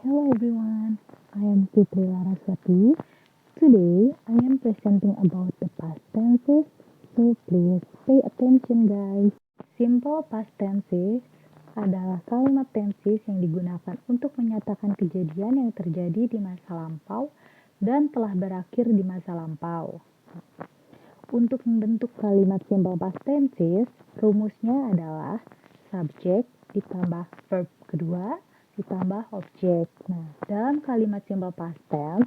Hello everyone, I am Fitri Laraswati. Today I am presenting about the past tenses, so please pay attention guys. Simple past tenses adalah kalimat tenses yang digunakan untuk menyatakan kejadian yang terjadi di masa lampau dan telah berakhir di masa lampau. Untuk membentuk kalimat simple past tenses, rumusnya adalah subjek ditambah verb kedua ditambah objek. Nah, dalam kalimat simple past tense,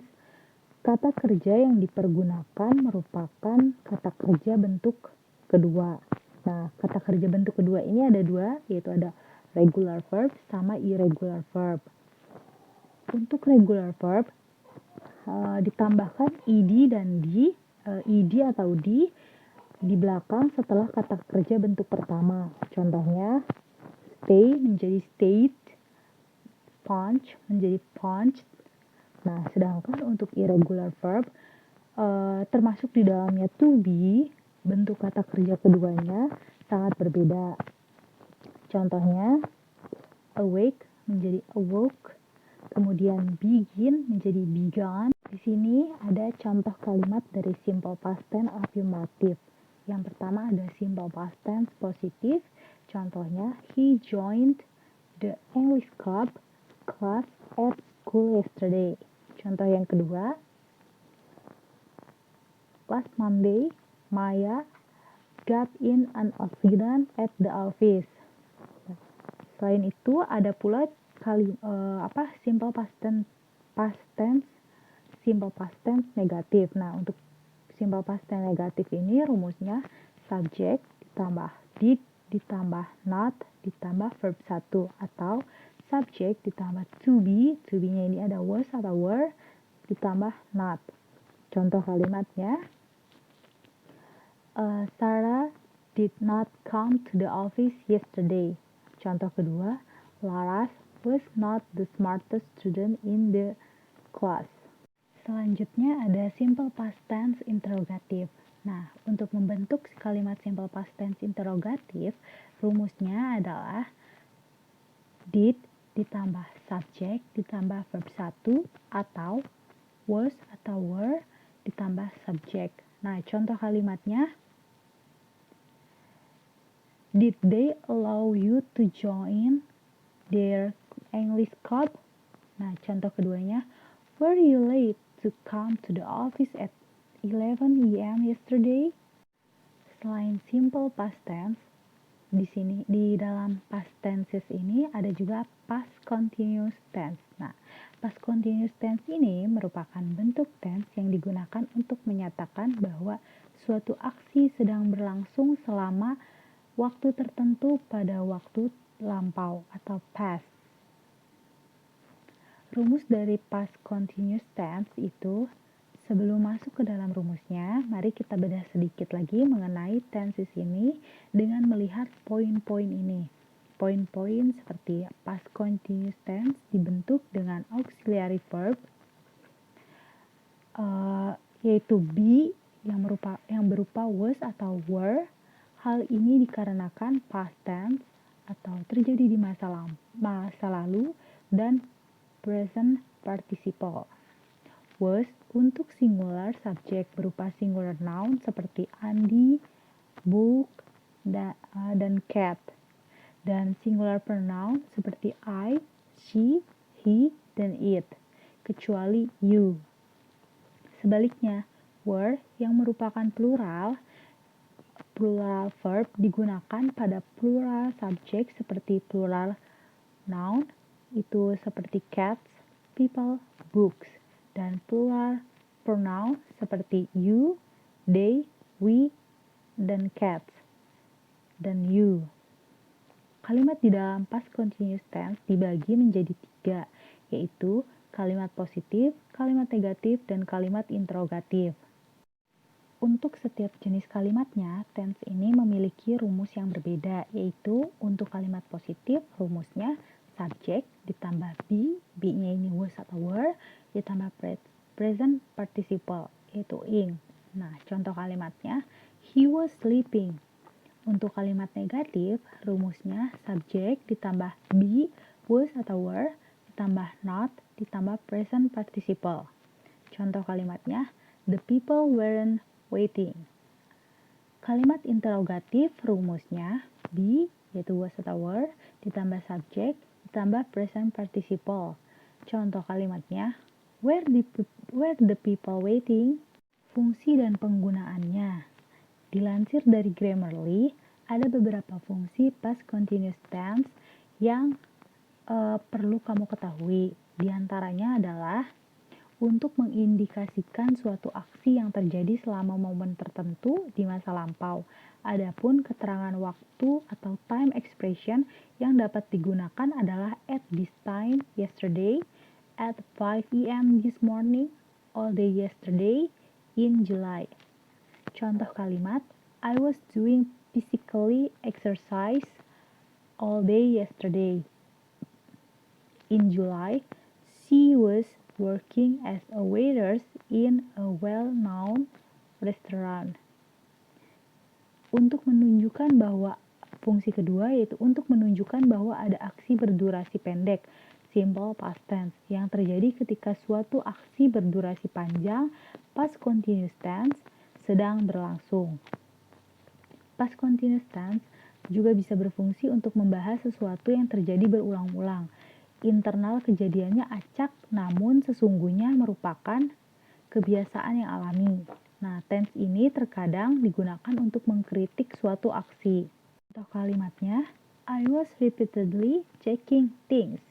kata kerja yang dipergunakan merupakan kata kerja bentuk kedua. Nah, kata kerja bentuk kedua ini ada dua, yaitu ada regular verb sama irregular verb. Untuk regular verb, ditambahkan ed dan ed atau di belakang setelah kata kerja bentuk pertama. Contohnya, stay menjadi stayed, punch menjadi punched. Nah, sedangkan untuk irregular verb termasuk di dalamnya to be, bentuk kata kerja keduanya sangat berbeda. Contohnya, awake menjadi awoke, kemudian begin menjadi began. Di sini ada contoh kalimat dari simple past tense afirmative. Yang pertama ada simple past tense positif. Contohnya, he joined the English club class at school yesterday. Contoh yang kedua, last Monday, Maya got in an accident at the office. Selain itu, ada pula simple past tense negatif. Nah, untuk simple past tense negatif ini rumusnya subjek ditambah did ditambah not ditambah verb 1 atau subjek ditambah to be-nya ini ada was atau were ditambah not. Contoh kalimatnya, Sarah did not come to the office yesterday. Contoh kedua, Laras was not the smartest student in the class. Selanjutnya ada simple past tense interrogative. Nah, untuk membentuk kalimat simple past tense interrogative, rumusnya adalah did ditambah subjek ditambah verb 1 atau was atau were ditambah subjek. Nah, contoh kalimatnya, did they allow you to join their English club? Nah, contoh keduanya, were you late to come to the office at 11 a.m. yesterday? Selain simple past tense, di sini di dalam past tenses ini ada juga past continuous tense. Nah, past continuous tense ini merupakan bentuk tense yang digunakan untuk menyatakan bahwa suatu aksi sedang berlangsung selama waktu tertentu pada waktu lampau atau past. Rumus dari past continuous tense itu, sebelum masuk ke dalam rumusnya, mari kita bedah sedikit lagi mengenai tenses ini dengan melihat poin-poin ini. Poin-poin seperti past continuous tense dibentuk dengan auxiliary verb, yaitu be yang berupa was atau were. Hal ini dikarenakan past tense atau terjadi di masa lalu dan present participle. Was untuk singular subjek berupa singular noun seperti Andi, book, dan cat. Dan singular pronoun seperti I, she, he, dan it, kecuali you. Sebaliknya, were yang merupakan plural verb digunakan pada plural subjek seperti plural noun, itu seperti cats, people, books, dan plural pronoun seperti you, they, we, dan cats, dan you. Kalimat di dalam past continuous tense dibagi menjadi 3, yaitu kalimat positif, kalimat negatif, dan kalimat interrogatif. Untuk setiap jenis kalimatnya, tense ini memiliki rumus yang berbeda, yaitu untuk kalimat positif, rumusnya subjek ditambah be, be-nya ini was atau were, ditambah present participle, yaitu ing. Nah, contoh kalimatnya, he was sleeping. Untuk kalimat negatif, rumusnya subjek ditambah be, was atau were, ditambah not, ditambah present participle. Contoh kalimatnya, the people weren't waiting. Kalimat interrogatif rumusnya be, yaitu was atau were, ditambah subject, ditambah present participle. Contoh kalimatnya, were the people waiting? Fungsi dan penggunaannya. Dilansir dari Grammarly, ada beberapa fungsi past continuous tense yang perlu kamu ketahui. Di antaranya adalah untuk mengindikasikan suatu aksi yang terjadi selama momen tertentu di masa lampau. Adapun keterangan waktu atau time expression yang dapat digunakan adalah at this time yesterday, at 5 p.m. this morning, all day yesterday, in July. Contoh kalimat, I was doing physically exercise all day yesterday. In July, she was working as a waitress in a well-known restaurant. Untuk menunjukkan bahwa fungsi kedua yaitu untuk menunjukkan bahwa ada aksi berdurasi pendek, simple past tense, yang terjadi ketika suatu aksi berdurasi panjang, past continuous tense, sedang berlangsung. Past continuous tense juga bisa berfungsi untuk membahas sesuatu yang terjadi berulang-ulang. Internal kejadiannya acak, namun sesungguhnya merupakan kebiasaan yang alami. Nah, tense ini terkadang digunakan untuk mengkritik suatu aksi. Contoh kalimatnya, I was repeatedly checking things.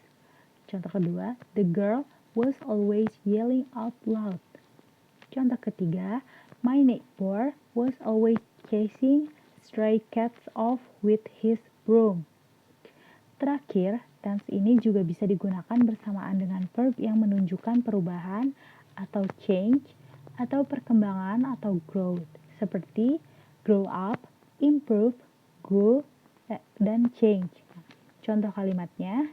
Contoh kedua, the girl was always yelling out loud. Contoh ketiga, my neighbor was always chasing stray cats off with his broom. Terakhir, tense ini juga bisa digunakan bersamaan dengan verb yang menunjukkan perubahan atau change atau perkembangan atau growth, seperti grow up, improve, grow, dan change. Contoh kalimatnya,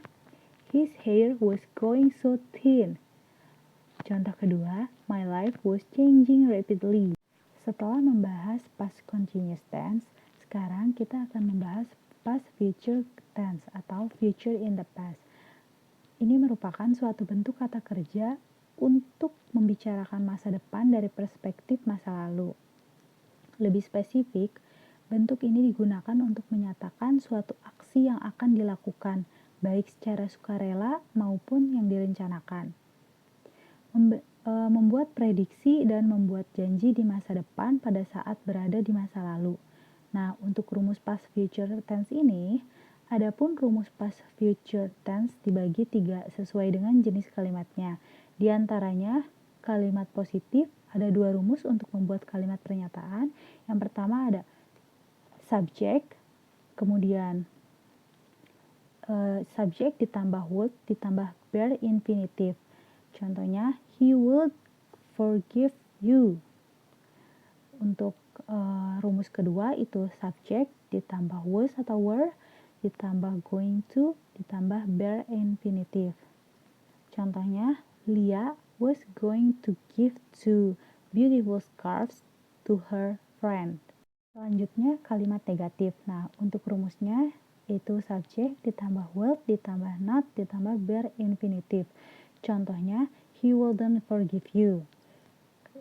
his hair was growing so thin. Contoh kedua, my life was changing rapidly. Setelah membahas past continuous tense, sekarang kita akan membahas past future tense atau future in the past. Ini merupakan suatu bentuk kata kerja untuk membicarakan masa depan dari perspektif masa lalu. Lebih spesifik, bentuk ini digunakan untuk menyatakan suatu aksi yang akan dilakukan, baik secara sukarela maupun yang direncanakan. Membuat prediksi dan membuat janji di masa depan pada saat berada di masa lalu. Nah, untuk rumus past future tense ini, adapun rumus past future tense dibagi 3 sesuai dengan jenis kalimatnya. Di antaranya, kalimat positif, ada 2 rumus untuk membuat kalimat pernyataan. Yang pertama ada subject, kemudian subject ditambah would ditambah bare infinitive. Contohnya, he would forgive you. Untuk rumus kedua itu subject ditambah was atau were ditambah going to ditambah bare infinitive. Contohnya, Leah was going to give 2 beautiful scarves to her friend. Selanjutnya kalimat negatif. Nah, untuk rumusnya itu subject ditambah will ditambah not ditambah bare infinitive. Contohnya, he wouldn't forgive you.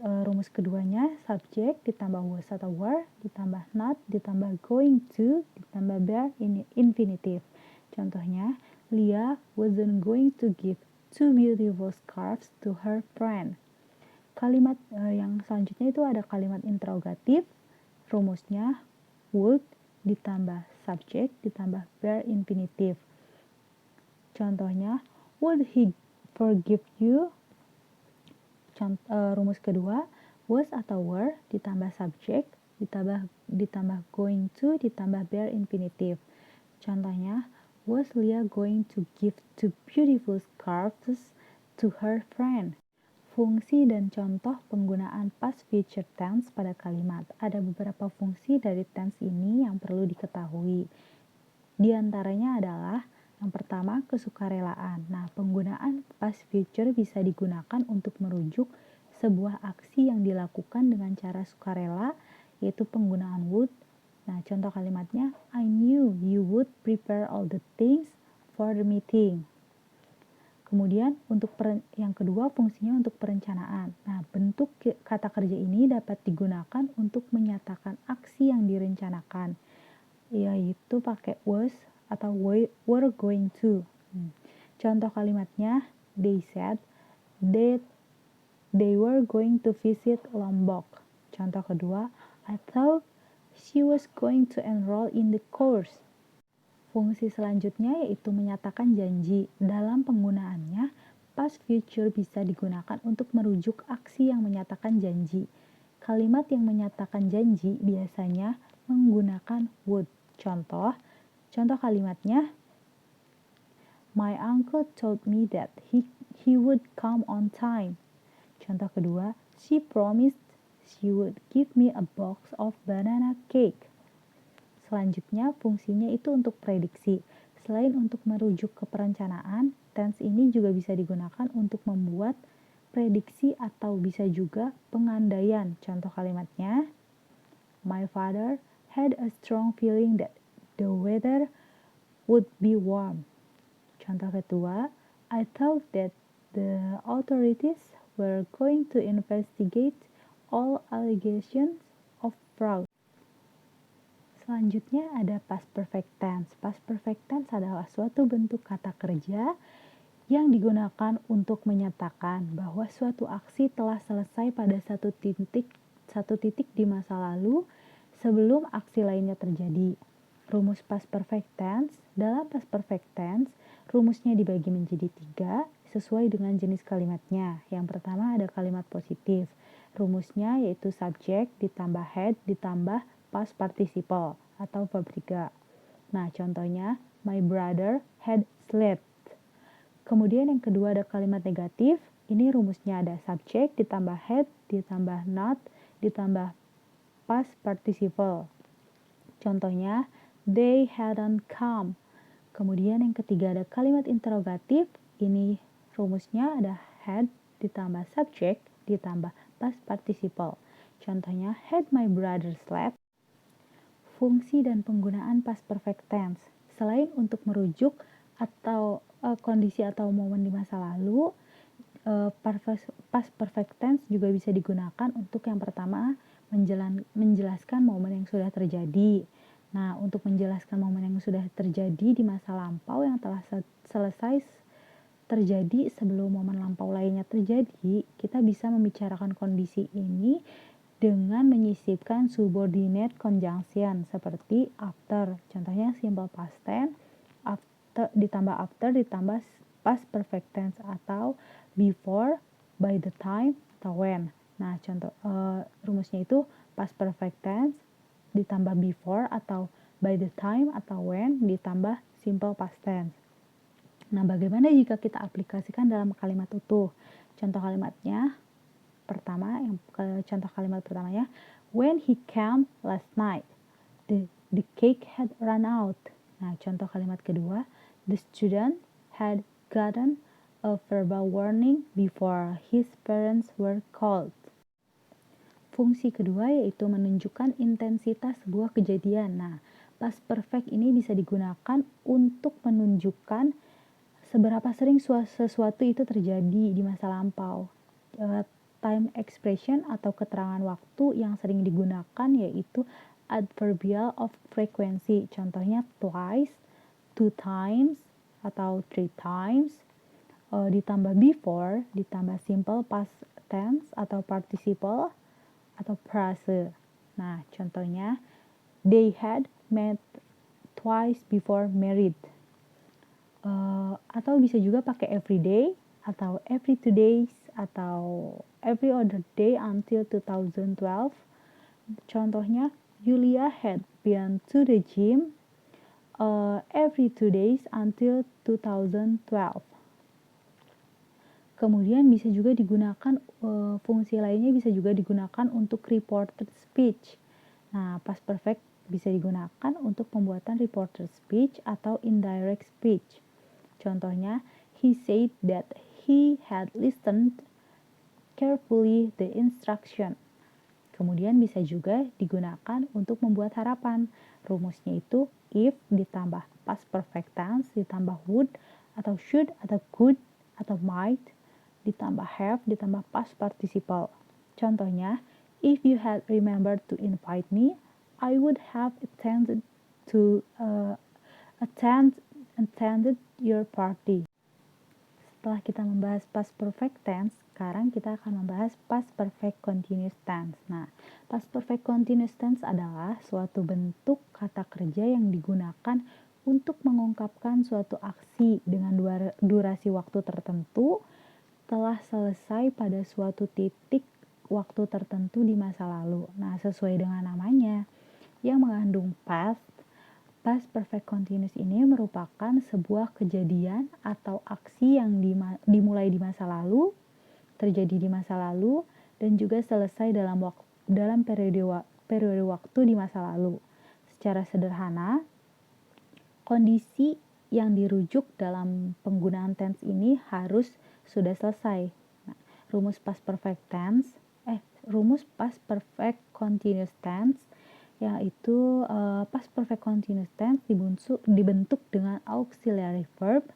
Rumus keduanya subject ditambah was atau were ditambah not ditambah going to ditambah bare infinitive. Contohnya, Leah wasn't going to give 2 beautiful scarves to her friend. Kalimat yang selanjutnya itu ada kalimat interrogatif. Rumusnya would ditambah subject ditambah bare infinitive. Contohnya, would he forgive you? Rumus kedua, was atau were ditambah subject ditambah going to ditambah bare infinitive. Contohnya, was Leah going to give 2 beautiful scarves to her friend? Fungsi dan contoh penggunaan past future tense pada kalimat. Ada beberapa fungsi dari tense ini yang perlu diketahui. Di antaranya adalah yang pertama, kesukarelaan. Nah, penggunaan past future bisa digunakan untuk merujuk sebuah aksi yang dilakukan dengan cara sukarela, yaitu penggunaan would. Nah, contoh kalimatnya, I knew you would prepare all the things for the meeting. Kemudian yang kedua fungsinya untuk perencanaan. Nah, bentuk kata kerja ini dapat digunakan untuk menyatakan aksi yang direncanakan, yaitu pakai was atau were going to. Contoh kalimatnya, they said that they were going to visit Lombok. Contoh kedua, I thought she was going to enroll in the course. Fungsi selanjutnya yaitu menyatakan janji. Dalam penggunaannya, past future bisa digunakan untuk merujuk aksi yang menyatakan janji. Kalimat yang menyatakan janji biasanya menggunakan would. Contoh kalimatnya, my uncle told me that he would come on time. Contoh kedua, she promised she would give me a box of banana cake. Selanjutnya, fungsinya itu untuk prediksi. Selain untuk merujuk ke perencanaan, tense ini juga bisa digunakan untuk membuat prediksi atau bisa juga pengandaian. Contoh kalimatnya, my father had a strong feeling that the weather would be warm. Contoh kedua, I thought that the authorities were going to investigate all allegations of fraud. Selanjutnya ada past perfect tense. Past perfect tense adalah suatu bentuk kata kerja yang digunakan untuk menyatakan bahwa suatu aksi telah selesai pada satu titik di masa lalu sebelum aksi lainnya terjadi. Rumus past perfect tense. Dalam past perfect tense, rumusnya dibagi menjadi 3 sesuai dengan jenis kalimatnya. Yang pertama ada kalimat positif. Rumusnya yaitu subject ditambah had ditambah past participle atau verb 3. Nah, contohnya, my brother had slept. Kemudian yang kedua ada kalimat negatif. Ini rumusnya ada subject ditambah had ditambah not ditambah past participle. Contohnya, they hadn't come. Kemudian yang ketiga ada kalimat interrogatif. Ini rumusnya ada had ditambah subject ditambah past participle. Contohnya, had my brother slept? Fungsi dan penggunaan past perfect tense. Selain untuk merujuk atau kondisi atau momen di masa lalu, past perfect tense juga bisa digunakan untuk yang pertama menjelaskan momen yang sudah terjadi. Nah, untuk menjelaskan momen yang sudah terjadi di masa lampau yang telah selesai terjadi sebelum momen lampau lainnya terjadi, kita bisa membicarakan kondisi ini dengan menyisipkan subordinate conjunction seperti after. Contohnya simple past tense, after ditambah past perfect tense atau before, by the time, atau when. Nah, contoh rumusnya itu past perfect tense ditambah before atau by the time atau when ditambah simple past tense. Nah, bagaimana jika kita aplikasikan dalam kalimat utuh? Contoh kalimatnya contoh kalimat pertamanya, when he came last night, the cake had run out. Nah, contoh kalimat kedua, the student had gotten a verbal warning before his parents were called. Fungsi kedua yaitu menunjukkan intensitas sebuah kejadian. Nah, past perfect ini bisa digunakan untuk menunjukkan seberapa sering sesuatu itu terjadi di masa lampau. Time expression atau keterangan waktu yang sering digunakan yaitu adverbial of frequency. Contohnya twice, 2 times, atau 3 times. Ditambah before, ditambah simple past tense atau participle atau phrase. Nah, contohnya they had met twice before married. Atau bisa juga pakai every day atau every 2 days atau every other day until 2012. Contohnya, Julia had been to the gym every 2 days until 2012. Kemudian bisa juga digunakan fungsi lainnya bisa juga digunakan untuk reported speech. Nah, past perfect bisa digunakan untuk pembuatan reported speech atau indirect speech. Contohnya, he said that he had listened carefully the instruction. Kemudian bisa juga digunakan untuk membuat harapan. Rumusnya itu if ditambah past perfect tense ditambah would atau should atau could atau might, ditambah have, ditambah past participle. Contohnya, if you had remembered to invite me, I would have attended your party. Setelah kita membahas past perfect tense, sekarang kita akan membahas past perfect continuous tense. Nah, past perfect continuous tense adalah suatu bentuk kata kerja yang digunakan untuk mengungkapkan suatu aksi dengan durasi waktu tertentu telah selesai pada suatu titik waktu tertentu di masa lalu. Nah, sesuai dengan namanya yang mengandung past perfect continuous ini merupakan sebuah kejadian atau aksi yang dimulai di masa lalu, terjadi di masa lalu, dan juga selesai dalam periode waktu di masa lalu. Secara sederhana, kondisi yang dirujuk dalam penggunaan tense ini harus sudah selesai. Nah, rumus past perfect continuous tense yaitu past perfect continuous tense dibentuk dengan auxiliary verb,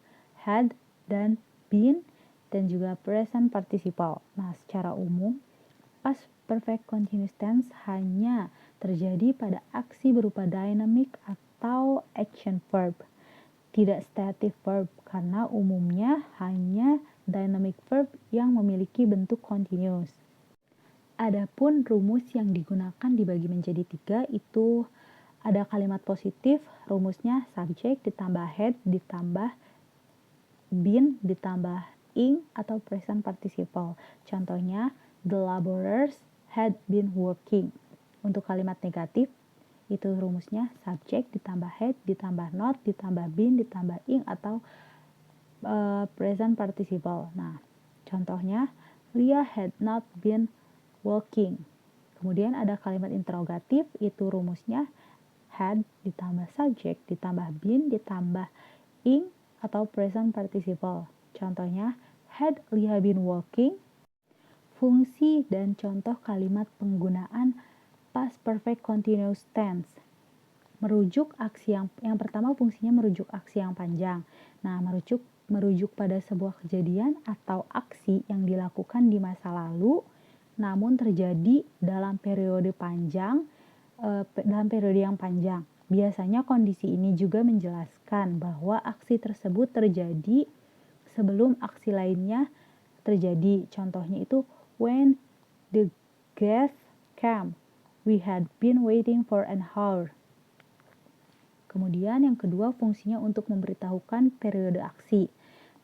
had, dan been, dan juga present participle. Nah, secara umum, past perfect continuous tense hanya terjadi pada aksi berupa dynamic atau action verb, tidak static verb, karena umumnya hanya dynamic verb yang memiliki bentuk continuous. Adapun rumus yang digunakan dibagi menjadi 3, itu ada kalimat positif, rumusnya subject ditambah had ditambah been ditambah ing atau present participle. Contohnya, the laborers had been working. Untuk kalimat negatif, itu rumusnya subject ditambah had ditambah not ditambah been ditambah ing atau present participle. Nah, contohnya, Lia had not been walking. Kemudian ada kalimat interrogatif, itu rumusnya had ditambah subject ditambah been ditambah ing atau present participle. Contohnya, had Lia been walking? Fungsi dan contoh kalimat penggunaan past perfect continuous tense. Merujuk aksi yang pertama, fungsinya merujuk aksi yang panjang. Nah, merujuk pada sebuah kejadian atau aksi yang dilakukan di masa lalu namun terjadi dalam periode yang panjang. Biasanya kondisi ini juga menjelaskan bahwa aksi tersebut terjadi sebelum aksi lainnya terjadi. Contohnya itu, when the guests came, we had been waiting for an hour. Kemudian yang kedua, fungsinya untuk memberitahukan periode aksi.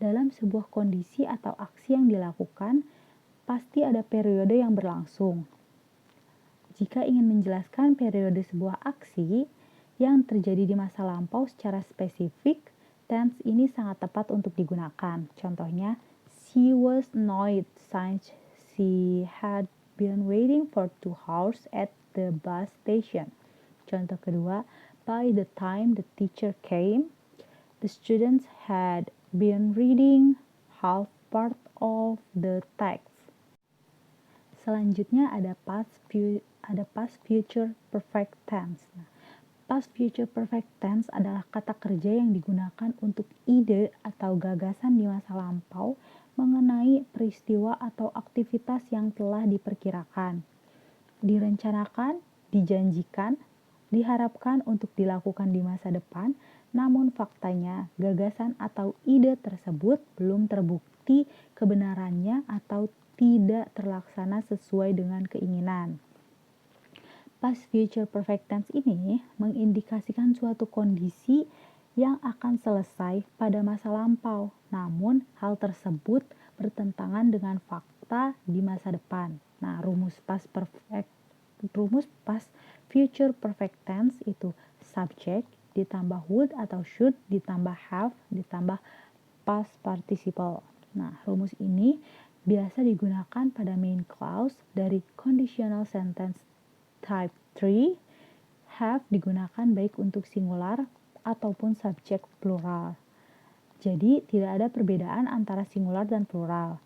Dalam sebuah kondisi atau aksi yang dilakukan, pasti ada periode yang berlangsung. Jika ingin menjelaskan periode sebuah aksi yang terjadi di masa lampau secara spesifik, tense ini sangat tepat untuk digunakan. Contohnya, she was annoyed since she had been waiting for 2 hours at the bus station. Contoh kedua, by the time the teacher came, the students had been reading half part of the text. Selanjutnya ada past future perfect tense. Nah, past future perfect tense adalah kata kerja yang digunakan untuk ide atau gagasan di masa lampau mengenai peristiwa atau aktivitas yang telah diperkirakan, direncanakan, dijanjikan, diharapkan untuk dilakukan di masa depan, namun faktanya gagasan atau ide tersebut belum terbukti kebenarannya atau tidak terlaksana sesuai dengan keinginan. Past future perfect tense ini mengindikasikan suatu kondisi yang akan selesai pada masa lampau, namun hal tersebut bertentangan dengan fakta di masa depan. Nah, rumus past future perfect tense itu subject ditambah would atau should ditambah have ditambah past participle. Nah, rumus ini biasa digunakan pada main clause dari conditional sentence type 3. Have digunakan baik untuk singular ataupun subjek plural. Jadi tidak ada perbedaan antara singular dan plural.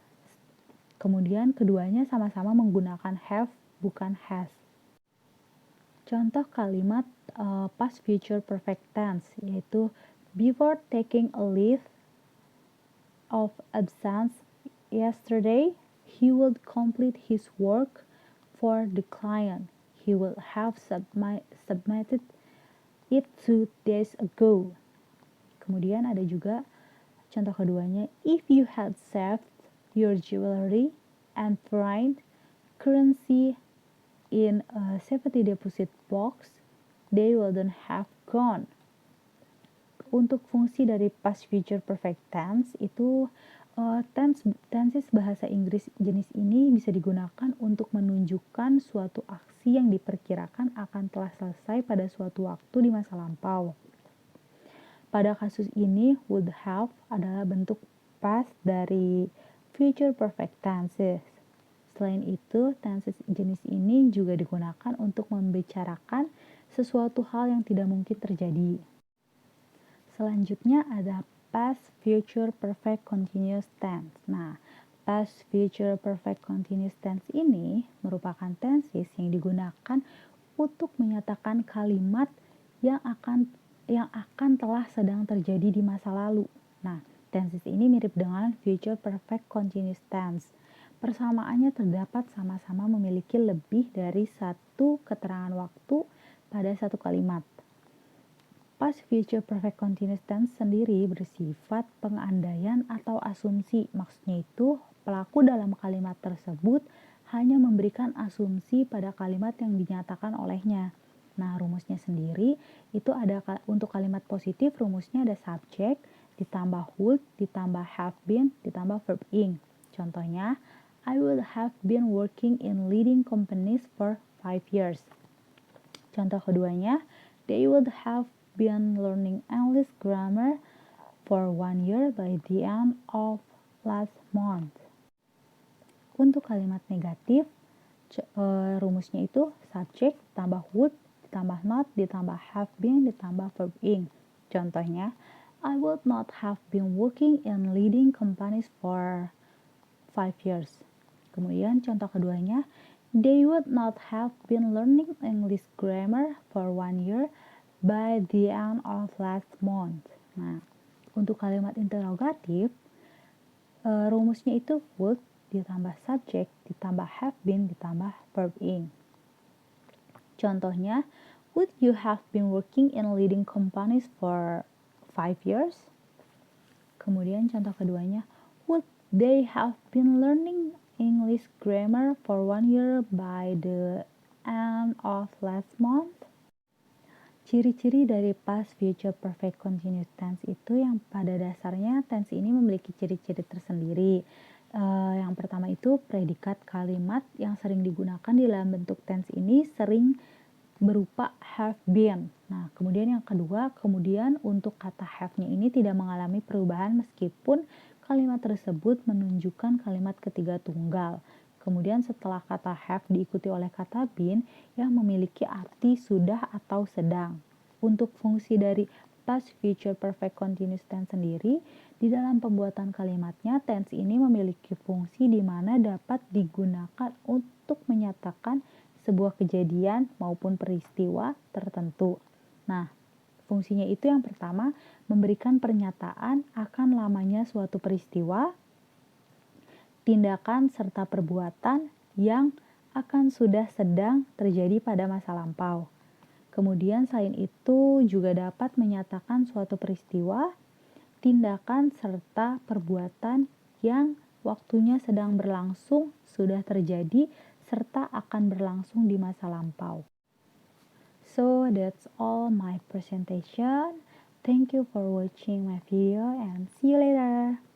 Kemudian keduanya sama-sama menggunakan have bukan has. Contoh kalimat past future perfect tense yaitu before taking a leave, of absence yesterday, he will complete his work for the client. He will have submitted it 2 days ago. Kemudian ada juga contoh keduanya, if you had saved your jewelry and foreign currency in a safety deposit box, they wouldn't have gone. Untuk fungsi dari past future perfect tense itu tenses bahasa Inggris jenis ini bisa digunakan untuk menunjukkan suatu aksi yang diperkirakan akan telah selesai pada suatu waktu di masa lampau. Pada kasus ini, would have adalah bentuk past dari future perfect tenses. Selain itu, tenses jenis ini juga digunakan untuk membicarakan sesuatu hal yang tidak mungkin terjadi. Selanjutnya ada past future perfect continuous tense. Nah, past future perfect continuous tense ini merupakan tenses yang digunakan untuk menyatakan kalimat yang akan telah sedang terjadi di masa lalu. Nah, tenses ini mirip dengan future perfect continuous tense. Persamaannya terdapat sama-sama memiliki lebih dari satu keterangan waktu pada satu kalimat. Past future perfect continuous tense sendiri bersifat pengandaian atau asumsi. Maksudnya itu, pelaku dalam kalimat tersebut hanya memberikan asumsi pada kalimat yang dinyatakan olehnya. Nah, rumusnya sendiri itu ada untuk kalimat positif, rumusnya ada subject, ditambah would, ditambah have been, ditambah verb ing. Contohnya, I would have been working in leading companies for 5 years. Contoh keduanya, they would have been learning English grammar for 1 year by the end of last month. Untuk kalimat negatif, rumusnya itu subject, ditambah would, ditambah not, ditambah have been, ditambah verb ing. Contohnya, I would not have been working in leading companies for 5 years. Kemudian contoh keduanya, they would not have been learning English grammar for 1 year by the end of last month. Nah, untuk kalimat interrogatif, rumusnya itu would, ditambah subject, ditambah have been, ditambah verb ing. Contohnya, would you have been working in leading companies for 5 years? Kemudian contoh keduanya, would they have been learning English grammar for 1 year by the end of last month? Ciri-ciri dari past future perfect continuous tense itu yang pada dasarnya tense ini memiliki ciri-ciri tersendiri. Yang pertama itu predikat kalimat yang sering digunakan di dalam bentuk tense ini sering berupa have been. Nah, kemudian yang kedua, kemudian untuk kata have-nya ini tidak mengalami perubahan meskipun kalimat tersebut menunjukkan kalimat ketiga tunggal. Kemudian setelah kata have diikuti oleh kata been yang memiliki arti sudah atau sedang. Untuk fungsi dari past future perfect continuous tense sendiri, di dalam pembuatan kalimatnya tense ini memiliki fungsi di mana dapat digunakan untuk menyatakan sebuah kejadian maupun peristiwa tertentu. Nah, fungsinya itu yang pertama, memberikan pernyataan akan lamanya suatu peristiwa, tindakan serta perbuatan yang akan sudah sedang terjadi pada masa lampau. Kemudian selain itu juga dapat menyatakan suatu peristiwa, tindakan serta perbuatan yang waktunya sedang berlangsung, sudah terjadi, serta akan berlangsung di masa lampau. So that's all my presentation. Thank you for watching my video and see you later.